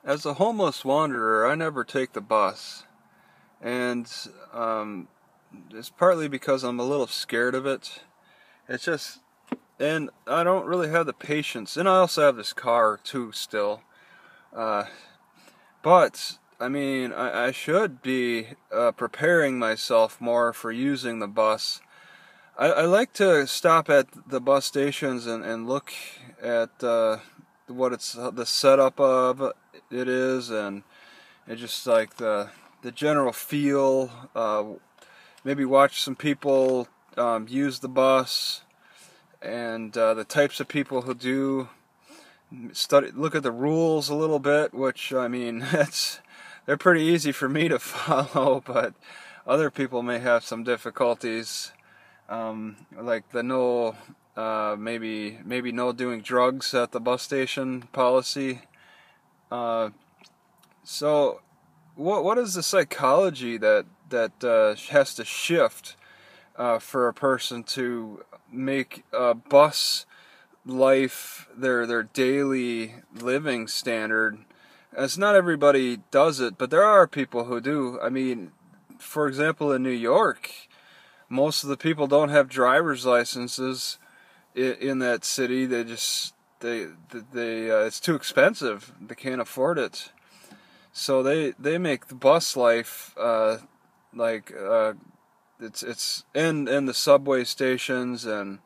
As a homeless wanderer, I never take the bus, and it's partly because I'm a little scared of it. It's just, and I don't really have the patience, and I also have this car too still. Uh, but I mean, I should be preparing myself more for using the bus. I like to stop at the bus stations and look at what it's the setup of it is, and just like the general feel. Maybe watch some people use the bus, and the types of people who do look at the rules a little bit, which I mean they're pretty easy for me to follow, but other people may have some difficulties, like the no maybe no doing drugs at the bus station policy. Uh, so what is the psychology that has to shift for a person to make bus life their daily living standard? As not everybody does it, but there are people who do. I mean, for example, in New York, most of the people don't have driver's licenses in that city. They just they it's too expensive. They can't afford it. So they make the bus life like it's and the subway stations and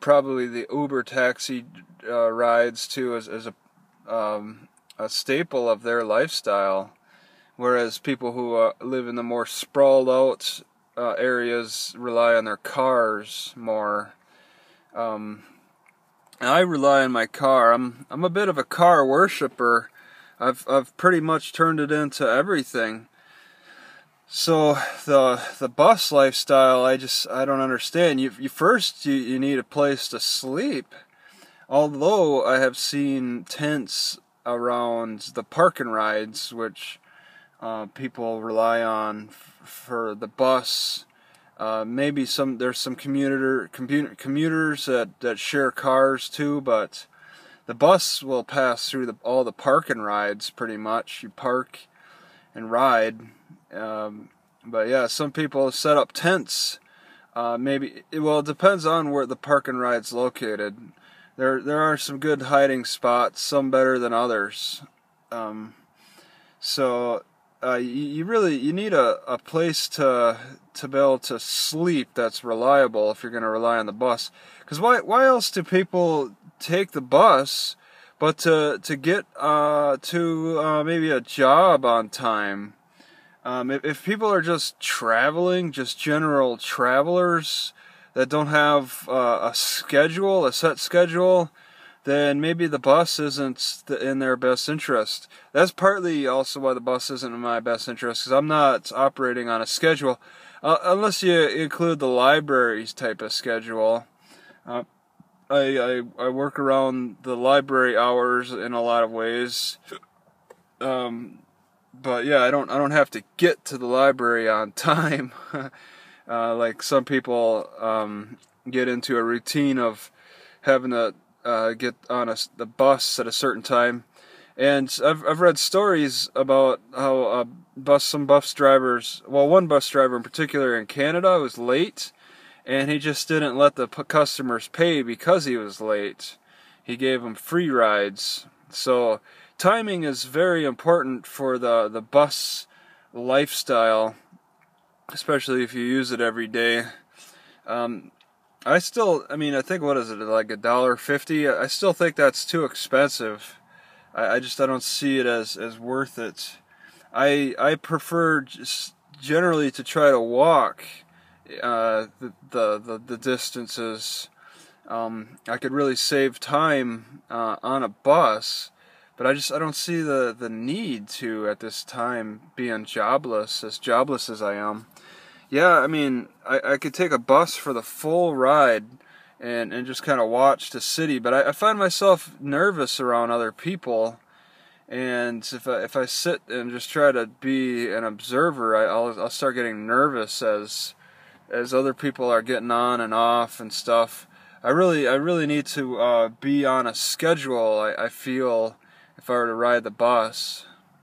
probably the Uber taxi rides too as a staple of their lifestyle. Whereas people who live in the more sprawled out areas rely on their cars more. Um, I rely on my car. I'm a bit of a car worshiper. I've pretty much turned it into everything. So the bus lifestyle, I don't understand. You need a place to sleep. Although I have seen tents around the park and rides, which people rely on for the bus. Maybe there's some commuters that share cars too, but the bus will pass through all the park and rides pretty much. You park and ride. But yeah, some people set up tents. It depends on where the park and ride's located. There are some good hiding spots, some better than others. Um, so you need a place to be able to sleep that's reliable if you're going to rely on the bus. Because why else do people take the bus but to get to maybe a job on time? If people are just traveling, just general travelers that don't have a set schedule, then maybe the bus isn't in their best interest. That's partly also why the bus isn't in my best interest, because I'm not operating on a schedule, unless you include the library's type of schedule. Uh, I work around the library hours in a lot of ways. But yeah, I don't have to get to the library on time, like some people get into a routine of having to get on the bus at a certain time. And I've read stories about how some bus drivers, well, one bus driver in particular in Canada was late, and he just didn't let the customers pay because he was late. He gave them free rides. So timing is very important for the bus lifestyle, especially if you use it every day. I think, what is it, like $1.50? I still think that's too expensive. I don't see it as worth it. I prefer just generally to try to walk the distances. I could really save time on a bus, but I don't see the need to at this time, being jobless as I am. Yeah, I mean, I could take a bus for the full ride and just kind of watch the city, but I find myself nervous around other people, and if I sit and just try to be an observer, I'll start getting nervous as other people are getting on and off and stuff. I really need to be on a schedule. I feel if I were to ride the bus.